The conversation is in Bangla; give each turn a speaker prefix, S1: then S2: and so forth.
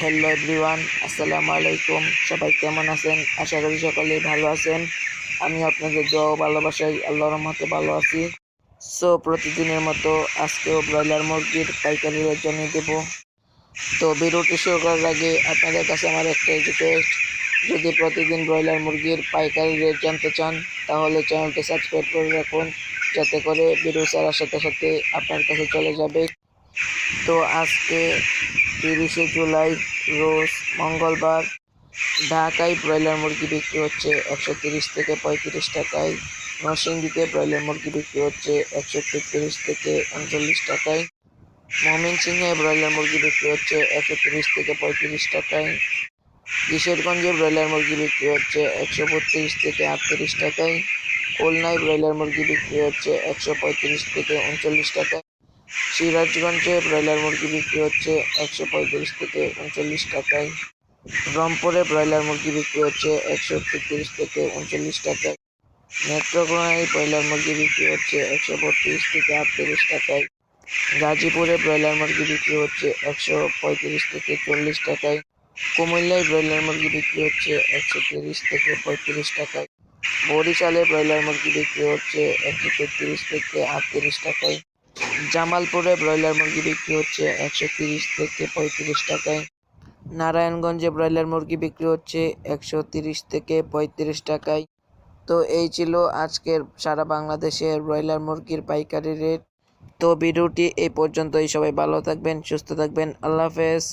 S1: হ্যালো এভরিওয়ান, আসসালামু আলাইকুম। সবাই কেমন আছেন? আশা করি সকলেই ভালো আছেন। আমি আপনাদের দোয়া ও ভালোবাসায় আল্লাহর রহমতে ভালো আছি। প্রতিদিনের মতো আজকেও ব্রয়লার মুরগির পাইকারি রেট জানিয়ে দেব। তো ভিডিওটি শুরু করার আগে আপনাদের কাছে আমার একটাই রিকোয়েস্ট, যদি প্রতিদিন ব্রয়লার মুরগির পাইকারি রেট জানতে চান তাহলে চ্যানেলটি সাবস্ক্রাইব করে রাখুন, যাতে করে ভিডিও ছাড়ার সাথে সাথে আপনার কাছে চলে যাবে। তো আজকে 30শে জুলাই, রোজ মঙ্গলবার, ঢাকায় ব্রয়লার মুরগি বিক্রি হচ্ছে 130 থেকে 35 টাকায়। নরসিংদীতে ব্রয়লার মুরগি বিক্রি হচ্ছে 133 থেকে 39 টাকায়। ময়মনসিংহে ব্রয়লার মুরগি বিক্রি হচ্ছে 130 থেকে 35 টাকায়। কিশোরগঞ্জে ব্রয়লার মুরগি বিক্রি হচ্ছে 132 থেকে 38 টাকায়। খুলনায় ব্রয়লার মুরগি বিক্রি হচ্ছে 135 থেকে 39 টাকায়। সিরাজগঞ্জে ব্রয়লার মুরগি বিক্রি হচ্ছে 135 থেকে 39 টাকায়। রংপুরে ব্রয়লার মুরগি বিক্রি হচ্ছে 133 থেকে 39 টাকায়। নেত্রকোনায় ব্রয়লার মুরগি বিক্রি হচ্ছে 132 থেকে 38 টাকায়। গাজীপুরে ব্রয়লার মুরগি বিক্রি হচ্ছে 135 থেকে 40 টাকায়। কুমিল্লায় ব্রয়লার মুরগি বিক্রি হচ্ছে 130 থেকে 35 টাকায়। বরিশালে ব্রয়লার মুরগি বিক্রি হচ্ছে 133 থেকে 38 টাকায়। জামালপুরে ব্রয়লার মুরগি বিক্রি হচ্ছে 130 থেকে 35 টাকায়। নারায়ণগঞ্জে ব্রয়লার মুরগি বিক্রি হচ্ছে 130 থেকে 35 টাকায়। তো এই ছিল আজকের সারা বাংলাদেশের ব্রয়লার মুরগির পাইকারি রেট। তো ভিডিওটি এই পর্যন্তই। সবাই ভালো থাকবেন, সুস্থ থাকবেন। আল্লাহ হাফেজ।